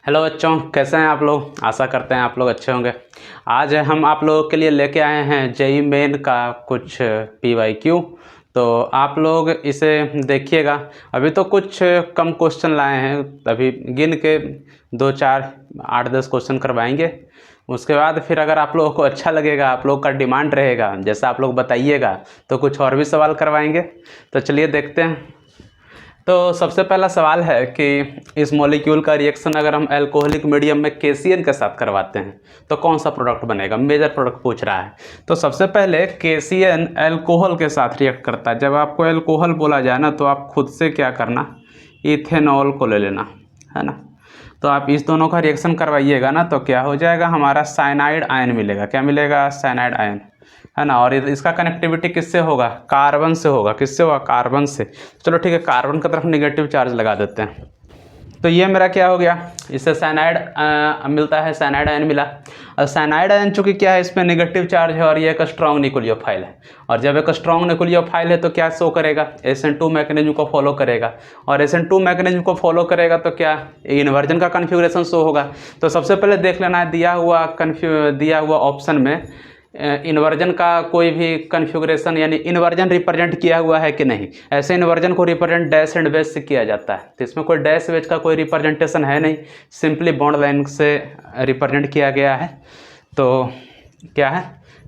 Hello बच्चों, कैसे हैं आप लोग। आशा करते हैं आप लोग अच्छे होंगे। आज हम आप लोगों के लिए लेके आए हैं जेई मेन का कुछ पीवाईक्यू। तो आप लोग इसे देखिएगा। अभी तो कुछ कम क्वेश्चन लाए हैं, अभी गिन के 2-4 8-10 क्वेश्चन करवाएंगे। उसके बाद फिर अगर आप लोगों को अच्छा लगेगा, आप लोग का डिमांड रहेगा, जैसा आप लोग बताइएगा, तो कुछ और भी सवाल करवाएंगे। तो चलिए देखते हैं। तो सबसे पहला सवाल है कि इस मॉलिक्यूल का रिएक्शन अगर हम अल्कोहलिक मीडियम में KCN के साथ करवाते हैं तो कौन सा प्रोडक्ट बनेगा। मेजर प्रोडक्ट पूछ रहा है। तो सबसे पहले KCN अल्कोहल के साथ रिएक्ट करता है। जब आपको अल्कोहल बोला जाए ना, तो आप खुद से क्या करना, इथेनॉल को ले लेना, है ना। तो आप इस दोनों का रिएक्शन करवाइएगा ना, तो क्या हो जाएगा, हमारा साइनाइड आयन मिलेगा। क्या मिलेगा, साइनाइड आयन, है ना। और इसका कनेक्टिविटी किससे होगा, कार्बन से होगा। किससे होगा, कार्बन से। चलो ठीक है, कार्बन की तरफ निगेटिव चार्ज लगा देते हैं। तो ये मेरा क्या हो गया, इससे साइनाइड मिलता है, साइनाइड आयन मिला। और साइनाइड आयन चूंकि क्या है, इसमें निगेटिव चार्ज है और ये एक स्ट्रॉन्ग न्यूक्लियोफाइल है। और जब एक स्ट्रॉन्ग न्यूक्लियोफाइल है तो क्या शो करेगा, SN2 मैकेनिज्म को फॉलो करेगा। और SN2 मैकेनिज्म को फॉलो करेगा तो क्या, इन्वर्जन का कन्फिग्रेशन शो होगा। तो सबसे पहले देख लेना है दिया हुआ ऑप्शन में इन्वर्जन का कोई भी कन्फिग्रेशन, यानी इन्वर्जन रिप्रेजेंट किया हुआ है कि नहीं। ऐसे इन्वर्जन को रिप्रेजेंट डैश एंड वेज से किया जाता है। तो इसमें कोई डैश वेज का कोई रिप्रेजेंटेशन है नहीं, सिंपली बॉन्ड लाइन से रिप्रेजेंट किया गया है। तो क्या है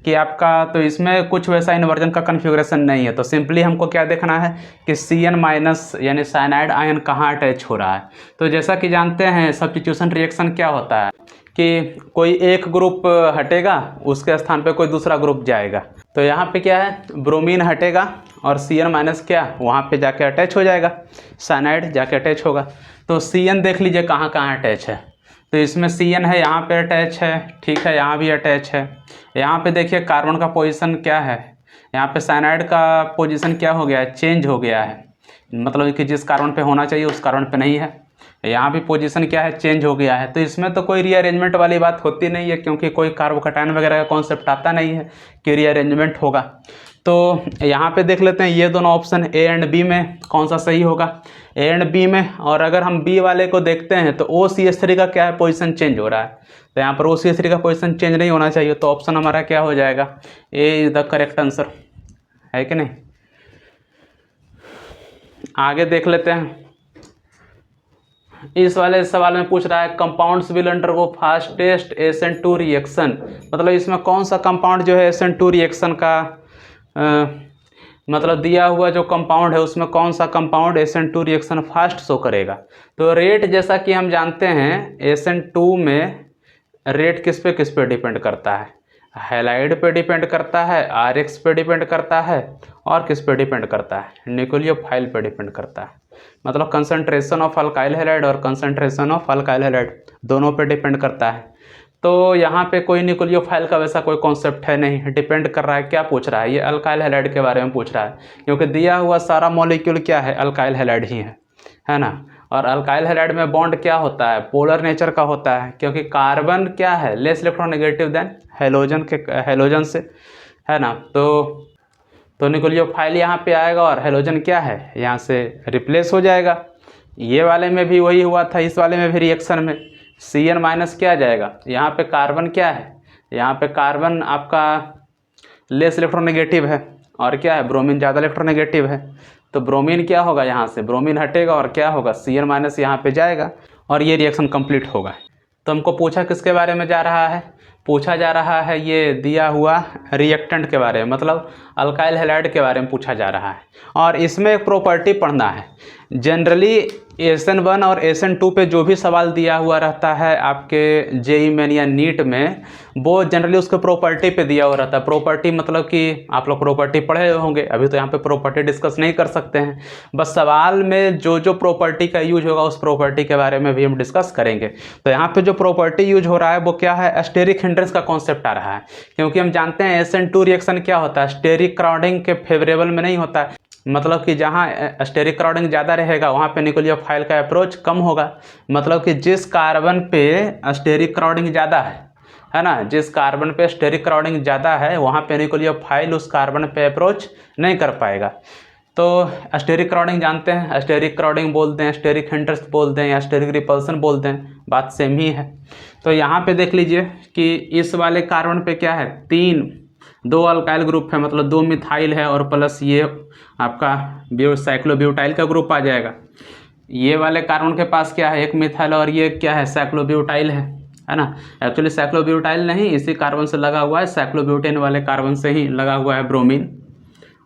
कि आपका, तो इसमें कुछ वैसा इन्वर्जन का कन्फिग्रेशन नहीं है। तो सिंपली हमको क्या देखना है कि CN- यानी साइनाइड आयन कहाँ अटैच हो रहा है। तो जैसा कि जानते हैं, सब्स्टिट्यूशन रिएक्शन क्या होता है कि कोई एक ग्रुप हटेगा, उसके स्थान पे कोई दूसरा ग्रुप जाएगा। तो यहाँ पे क्या है, ब्रोमीन हटेगा और CN- क्या वहाँ पे जाके अटैच हो जाएगा, साइनाइड जाके अटैच होगा। तो CN देख लीजिए कहाँ कहाँ अटैच है। तो इसमें CN है, यहाँ पे अटैच है, ठीक है, यहाँ भी अटैच है। यहाँ पे देखिए कार्बन का पोजीशन क्या है, यहाँ पे साइनाइड का पोजीशन क्या हो गया है, चेंज हो गया है। मतलब कि जिस कार्बन पे होना चाहिए उस कार्बन पे नहीं है। यहाँ भी पोजीशन क्या है, चेंज हो गया है। तो इसमें तो कोई रीअरेंजमेंट वाली बात होती नहीं है, क्योंकि कोई कार्बोकैटायन वगैरह का कॉन्सेप्ट आता नहीं है कि रीअरेंजमेंट होगा। तो यहाँ पे देख लेते हैं ये दोनों ऑप्शन A एंड B में कौन सा सही होगा, A एंड B में। और अगर हम B वाले को देखते हैं तो OCH3 का क्या है, पोजीशन चेंज हो रहा है। तो यहाँ पर OCH3 का पोजीशन चेंज नहीं होना चाहिए। तो ऑप्शन हमारा क्या हो जाएगा, A is the correct answer, है कि नहीं। आगे देख लेते हैं। इस वाले सवाल में पूछ रहा है compounds will undergo fastest SN2 reaction. मतलब इसमें कौन सा कंपाउंड जो है SN2 रिएक्शन का मतलब दिया हुआ जो कंपाउंड है उसमें कौन सा compound SN2 reaction fast show करेगा। तो रेट जैसा कि हम जानते हैं SN2 में रेट किस पे डिपेंड करता है, हैलाइड पे डिपेंड करता है, RX पे डिपेंड करता है, और किस पे डिपेंड करता है, न्यूक्लियोफाइल पे डिपेंड करता है। मतलब कंसंट्रेशन ऑफ अल्काइल हैलाइड और कंसंट्रेशन ऑफ अल्काइल हैलाइड दोनों पे डिपेंड करता है। तो यहाँ पे कोई न्यूक्लियोफाइल का वैसा कोई कॉन्सेप्ट है नहीं, डिपेंड कर रहा है। क्या पूछ रहा है, ये अल्काइल हैलाइड के बारे में पूछ रहा है, क्योंकि दिया हुआ सारा मॉलिक्यूल क्या है, अल्काइल हैलाइड ही है ना। और अल्काइल हैलाइड में बॉन्ड क्या होता है, पोलर नेचर का होता है, क्योंकि कार्बन क्या है, लेस इलेक्ट्रोनेगेटिव देन हेलोजन से, है ना। तो न्यूक्लियोफाइल यहाँ पे आएगा और हेलोजन क्या है, यहाँ से रिप्लेस हो जाएगा। ये वाले में भी वही हुआ था, इस वाले में भी रिएक्शन में CN- क्या आ जाएगा, यहाँ पे कार्बन क्या है, यहाँ पे कार्बन आपका लेस इलेक्ट्रोनेगेटिव है, और क्या है, ब्रोमीन ज़्यादा इलेक्ट्रोनेगेटिव है। तो ब्रोमीन क्या होगा, यहाँ से ब्रोमीन हटेगा और क्या होगा, CN- यहाँ पे जाएगा और ये रिएक्शन कंप्लीट होगा। तो हमको पूछा किसके बारे में जा रहा है, पूछा जा रहा है ये दिया हुआ रिएक्टेंट के बारे में, मतलब अल्काइल हैलाइड के बारे में पूछा जा रहा है। और इसमें एक प्रॉपर्टी पढ़ना है। जनरली SN1 और SN2 पे जो भी सवाल दिया हुआ रहता है आपके जेई मेन या नीट में, वो जनरली उसके प्रॉपर्टी पे दिया हुआ रहता है। प्रॉपर्टी मतलब कि आप लोग प्रॉपर्टी पढ़े होंगे, अभी तो यहाँ पे प्रॉपर्टी डिस्कस नहीं कर सकते हैं। बस सवाल में जो जो प्रॉपर्टी का यूज होगा उस प्रॉपर्टी के बारे में भी हम डिस्कस करेंगे। तो यहाँ पे जो प्रॉपर्टी यूज हो रहा है वो क्या है, स्टेरिक हिंड्रेंस का कॉन्सेप्ट आ रहा है। क्योंकि हम जानते हैं SN2 रिएक्शन क्या होता है, स्टेरिक क्राउडिंग के फेवरेबल में नहीं होता है। मतलब कि जहाँ स्टेरिक क्राउडिंग ज़्यादा रहेगा वहाँ पे न्यूक्लियोफाइल का अप्रोच कम होगा। मतलब कि जिस कार्बन पे स्टेरिक क्राउडिंग ज़्यादा है ना, जिस कार्बन पे स्टेरिक क्राउडिंग ज़्यादा है वहाँ पे न्यूक्लियोफाइल उस कार्बन पे अप्रोच नहीं कर पाएगा। तो स्टेरिक क्राउडिंग जानते हैं, स्टेरिक क्राउडिंग बोलते हैं, स्टेरिक हिंडर्स बोलते हैं या स्टेरिक रिपल्सन बोलते हैं, बात सेम ही है। तो यहाँ पे देख लीजिए कि इस वाले कार्बन पे क्या है, 2 अल्काइल ग्रुप है, मतलब 2 मिथाइल है और प्लस ये आपका साइक्लोब्यूटाइल का ग्रुप आ जाएगा। ये वाले कार्बन के पास क्या है, 1 मिथाइल और ये क्या है, साइक्लोब्यूटाइल है ना। एक्चुअली साइक्लोब्यूटाइल नहीं, इसी कार्बन से लगा हुआ है, साइक्लोब्यूटेन वाले कार्बन से ही लगा हुआ है ब्रोमीन।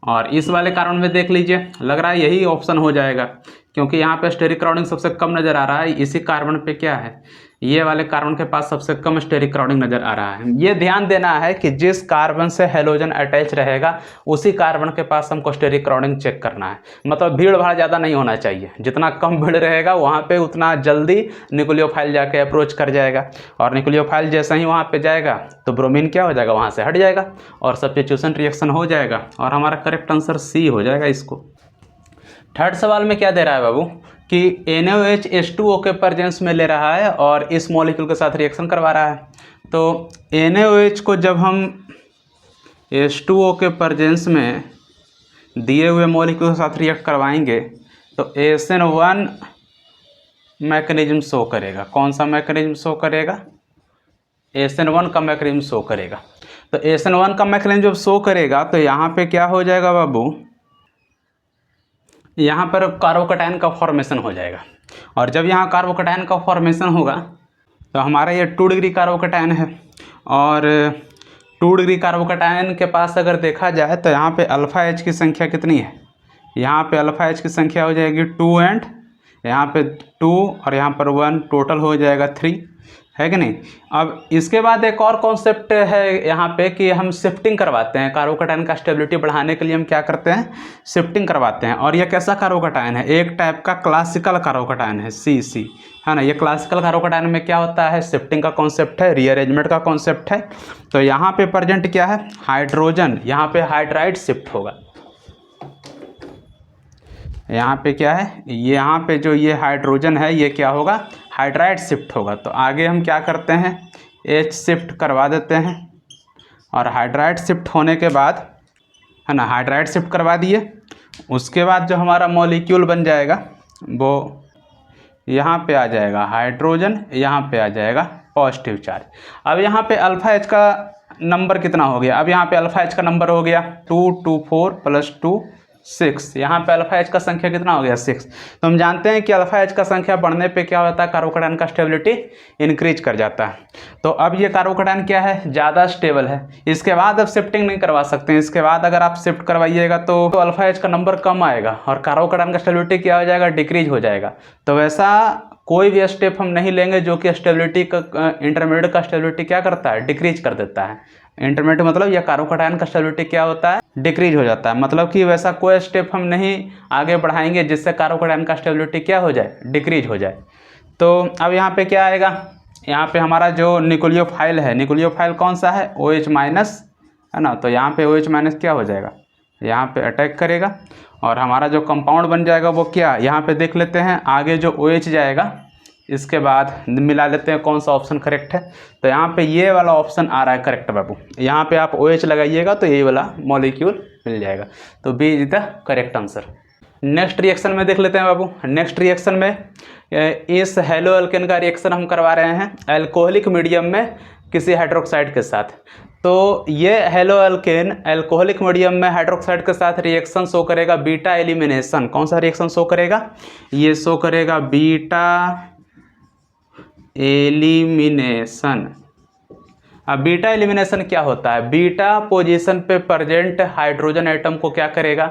और इस वाले कार्बन में देख लीजिए, लग रहा है यही ऑप्शन हो जाएगा, क्योंकि यहाँ पे स्टेरिक क्राउडिंग सबसे कम नज़र आ रहा है। इसी कार्बन पे क्या है, ये वाले कार्बन के पास सबसे कम स्टेरिक क्राउडिंग नज़र आ रहा है। ये ध्यान देना है कि जिस कार्बन से हेलोजन अटैच रहेगा उसी कार्बन के पास हमको स्टेरिक क्राउडिंग चेक करना है। मतलब भीड़ भाड़ ज़्यादा नहीं होना चाहिए, जितना कम भीड़ रहेगा वहाँ पे उतना जल्दी न्यूक्लियोफाइल जाके अप्रोच कर जाएगा, और न्यूक्लियोफाइल जैसे ही वहाँ पे जाएगा तो ब्रोमीन क्या हो जाएगा, वहाँ से हट जाएगा और सब्स्टिट्यूशन रिएक्शन हो जाएगा, और हमारा करेक्ट आंसर सी हो जाएगा इसको। थर्ड सवाल में क्या दे रहा है बाबू कि NaOH H2O के प्रेजेंस में ले रहा है और इस मॉलिक्यूल के साथ रिएक्शन करवा रहा है। तो NaOH को जब हम H2O के प्रेजेंस में दिए हुए मॉलिक्यूल के साथ रिएक्ट करवाएंगे तो SN1 मैकेनिज्म शो करेगा। कौन सा मैकेनिज्म शो करेगा, SN1 का मैकेनिज्म शो करेगा। तो SN1 का मैकेनिज्म जब शो करेगा तो यहाँ पे क्या हो जाएगा बाबू, यहाँ पर कार्बोकैटायन का फॉर्मेशन हो जाएगा, और जब यहाँ कार्बोकैटायन का फॉर्मेशन होगा तो हमारा ये 2 डिग्री कार्बोकैटायन है, और 2 डिग्री कार्बोकैटायन के पास अगर देखा जाए तो यहाँ पे अल्फ़ा H की संख्या कितनी है, यहाँ पे अल्फ़ा H की संख्या हो जाएगी 2 एंड यहाँ पे 2 और यहाँ पर 1, टोटल हो जाएगा 3, है कि नहीं। अब इसके बाद एक और कॉन्सेप्ट है यहाँ पे कि हम शिफ्टिंग करवाते हैं, कार्बोकैटायन का स्टेबिलिटी बढ़ाने के लिए हम क्या करते हैं, शिफ्टिंग करवाते हैं। और यह कैसा कार्बोकैटायन है, एक टाइप का क्लासिकल कार्बोकैटायन है, CC, है ना। ये क्लासिकल कार्बोकैटायन में क्या होता है, शिफ्टिंग का कॉन्सेप्ट है, रीअरेंजमेंट का कॉन्सेप्ट है। तो यहाँ पे प्रेजेंट क्या है, हाइड्रोजन, यहाँ पे हाइड्राइड शिफ्ट होगा। यहाँ पे क्या है, यहाँ पे जो ये हाइड्रोजन है ये क्या होगा, हाइड्राइड शिफ्ट होगा। तो आगे हम क्या करते हैं, H शिफ्ट करवा देते हैं, और हाइड्राइड शिफ्ट होने के बाद, है ना, हाइड्राइड शिफ्ट करवा दिए, उसके बाद जो हमारा मॉलिक्यूल बन जाएगा वो यहाँ पे आ जाएगा हाइड्रोजन, यहाँ पे आ जाएगा पॉजिटिव चार्ज। अब यहाँ पे अल्फ़ा H का नंबर कितना हो गया, अब यहाँ पे अल्फ़ा H का नंबर हो गया 2 2 4 + 2 6, यहाँ पे अल्फ़ा H का संख्या कितना हो गया 6। तो हम जानते हैं कि अल्फ़ा H का संख्या बढ़ने पे क्या होता है, कार्बोकैटायन का स्टेबिलिटी इंक्रीज कर जाता है। तो अब ये कार्बोकैटायन क्या है, ज़्यादा स्टेबल है। इसके बाद अब शिफ्टिंग नहीं करवा सकते हैं, इसके बाद अगर आप शिफ्ट करवाइएगा तो अल्फ़ा H का नंबर कम आएगा और कार्बोकैटायन का स्टेबिलिटी क्या हो जाएगा, डिक्रीज हो जाएगा। तो वैसा कोई भी स्टेप हम नहीं लेंगे जो कि स्टेबिलिटी का, इंटरमीडिएट का स्टेबिलिटी क्या करता है, डिक्रीज कर देता है। इंटरमीडिएट मतलब यह कार्बोकैटायन का स्टेबिलिटी क्या होता है, डिक्रीज हो जाता है। मतलब कि वैसा कोई स्टेप हम नहीं आगे बढ़ाएंगे जिससे कार्बोकैटायन का स्टेबिलिटी क्या हो जाए, डिक्रीज हो जाए। तो अब यहाँ पे क्या आएगा, यहाँ पे हमारा जो न्यूक्लियोफाइल है, न्यूक्लियोफाइल कौन सा है, OH-, है ना। तो यहाँ पे OH- क्या हो जाएगा, यहाँ पे अटैक करेगा, और हमारा जो कंपाउंड बन जाएगा वो क्या, यहाँ पे देख लेते हैं। आगे जो OH जाएगा इसके बाद मिला लेते हैं कौन सा ऑप्शन करेक्ट है। तो यहाँ पे ये वाला ऑप्शन आ रहा है करेक्ट बाबू। यहाँ पे आप OH लगाइएगा तो यही वाला मॉलिक्यूल मिल जाएगा। तो B is the correct answer. Next reaction में देख लेते हैं बाबू। नेक्स्ट रिएक्शन में इस हेलो एल्केन का रिएक्शन हम करवा रहे हैं एल्कोहलिक मीडियम में किसी हाइड्रोक्साइड के साथ। तो ये हेलो एल्केन एल्कोहलिक मीडियम में हाइड्रोक्साइड के साथ रिएक्शन शो करेगा बीटा एलिमिनेशन। कौन सा रिएक्शन शो करेगा, ये शो करेगा बीटा एलिमिनेशन। अब बीटा एलिमिनेशन क्या होता है, बीटा पोजीशन पे प्रेजेंट हाइड्रोजन एटम को क्या करेगा,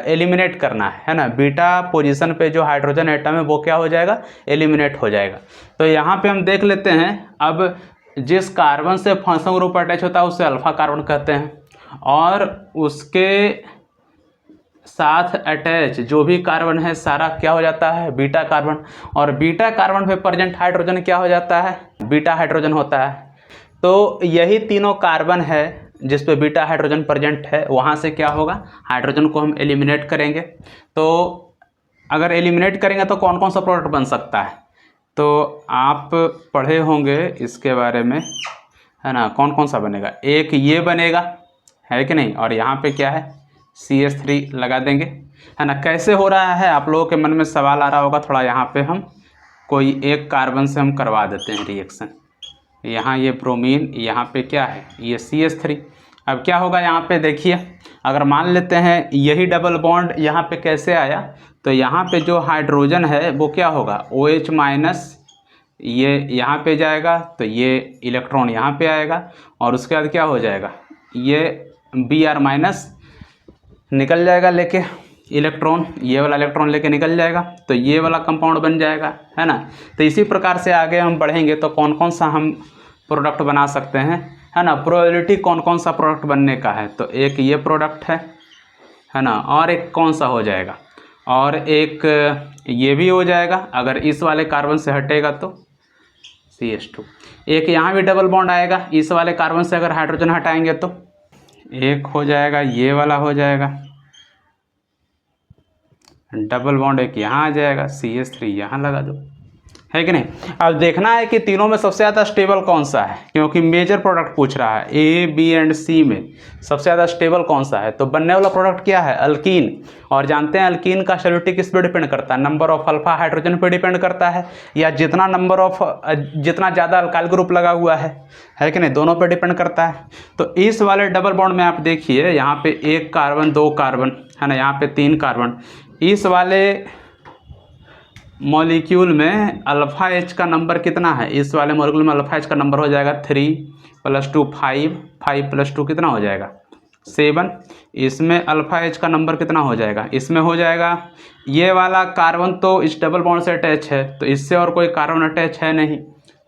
एलिमिनेट करना है ना। बीटा पोजीशन पे जो हाइड्रोजन एटम है वो क्या हो जाएगा, एलिमिनेट हो जाएगा। तो यहाँ पे हम देख लेते हैं, अब जिस कार्बन से फंक्शनल ग्रुप अटैच होता है उसे अल्फा कार्बन कहते हैं, और उसके साथ अटैच जो भी कार्बन है सारा क्या हो जाता है, बीटा कार्बन। और बीटा कार्बन पे प्रेजेंट हाइड्रोजन क्या हो जाता है, बीटा हाइड्रोजन होता है। तो यही तीनों कार्बन है जिस पे बीटा हाइड्रोजन प्रेजेंट है, वहाँ से क्या होगा, हाइड्रोजन को हम एलिमिनेट करेंगे। तो अगर एलिमिनेट करेंगे तो कौन कौन सा प्रोडक्ट बन सकता है, तो आप पढ़े होंगे इसके बारे में, है ना। कौन कौन सा बनेगा, एक ये बनेगा, है कि नहीं, और यहाँ पे क्या है, CH3 लगा देंगे, है ना। कैसे हो रहा है आप लोगों के मन में सवाल आ रहा होगा, थोड़ा यहाँ पे हम कोई एक कार्बन से हम करवा देते हैं रिएक्शन। यहाँ ये ब्रोमीन, यहाँ पे क्या है, ये CH3। अब क्या होगा यहाँ पे देखिए, अगर मान लेते हैं यही डबल बॉन्ड यहाँ पे कैसे आया, तो यहाँ पे जो हाइड्रोजन है वो क्या होगा, OH माइनस, ये यहाँ पे जाएगा तो ये इलेक्ट्रॉन यहाँ पे आएगा, और उसके बाद क्या हो जाएगा, ये Br माइनस निकल जाएगा लेके इलेक्ट्रॉन, ये वाला इलेक्ट्रॉन लेके निकल जाएगा, तो ये वाला कंपाउंड बन जाएगा, है ना। तो इसी प्रकार से आगे हम बढ़ेंगे तो कौन कौन सा हम प्रोडक्ट बना सकते हैं, है ना। प्रोबेबिलिटी कौन कौन सा प्रोडक्ट बनने का है, तो एक ये प्रोडक्ट है ना, और एक कौन सा हो जाएगा, और एक ये भी हो जाएगा। अगर इस वाले कार्बन से हटेगा तो CH2। एक यहाँ भी डबल बॉन्ड आएगा, इस वाले कार्बन से अगर हाइड्रोजन हटाएंगे तो एक हो जाएगा, ये वाला हो जाएगा डबल बॉन्ड, एक यहाँ आ जाएगा, CH3 यहाँ लगा दो, है कि नहीं। अब देखना है कि तीनों में सबसे ज़्यादा स्टेबल कौन सा है, क्योंकि मेजर प्रोडक्ट पूछ रहा है, A, B एंड C में सबसे ज़्यादा स्टेबल कौन सा है। तो बनने वाला प्रोडक्ट क्या है, अल्कीन। और जानते हैं अल्कीन का स्टेबिलिटी किस पे डिपेंड करता है, नंबर ऑफ अल्फा हाइड्रोजन पे डिपेंड करता है, या जितना ज़्यादा अल्काइल ग्रुप लगा हुआ है कि नहीं, दोनों पे डिपेंड करता है। तो इस वाले डबल बॉन्ड में आप देखिए, यहाँ पे एक कार्बन, दो कार्बन, है ना, यहाँ पे तीन कार्बन। इस वाले मॉलिक्यूल में अल्फ़ा H का नंबर कितना है, इस वाले मॉलिक्यूल में अल्फ़ा H का नंबर हो जाएगा 3 + 2 5, 5 + 2 कितना हो जाएगा 7। इसमें अल्फ़ा H का नंबर कितना हो जाएगा, इसमें हो जाएगा, ये वाला कार्बन तो इस डबल बॉन्ड से अटैच है, तो इससे और कोई कार्बन अटैच है नहीं,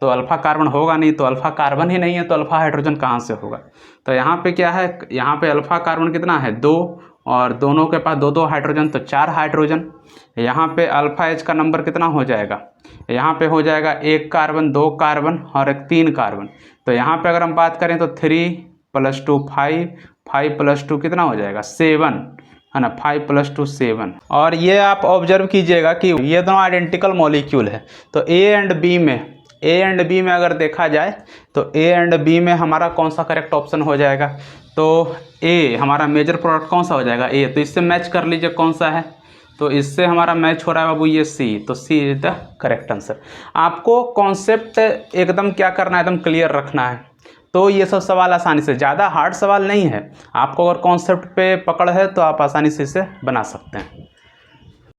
तो अल्फ़ा कार्बन होगा नहीं, तो अल्फ़ा कार्बन ही नहीं है तो अल्फ़ा हाइड्रोजन कहाँ से होगा। तो यहाँ पे क्या है, यहाँ पे अल्फ़ा कार्बन कितना है 2, और दोनों के पास 2 2 हाइड्रोजन, तो 4 हाइड्रोजन। यहाँ पे अल्फ़ा H का नंबर कितना हो जाएगा, यहाँ पे हो जाएगा 1 कार्बन, 2 कार्बन और 3 कार्बन। तो यहाँ पे अगर हम बात करें तो 3 + 2 5, 5 + 2 कितना हो जाएगा 7, है ना, 5 + 2 7। और ये आप ऑब्जर्व कीजिएगा कि ये दोनों आइडेंटिकल मॉलिक्यूल है। तो A एंड बी में अगर देखा जाए तो A एंड बी में हमारा कौन सा करेक्ट ऑप्शन हो जाएगा, तो A हमारा मेजर प्रोडक्ट कौन सा हो जाएगा, A। तो इससे मैच कर लीजिए कौन सा है, तो इससे हमारा मैच हो रहा है बाबू ये C, तो C is the correct answer. आपको कॉन्सेप्ट एकदम क्या करना है, एकदम क्लियर रखना है, तो ये सब सवाल आसानी से, ज़्यादा हार्ड सवाल नहीं है। आपको अगर कॉन्सेप्ट पे पकड़ है तो आप आसानी से इसे बना सकते हैं।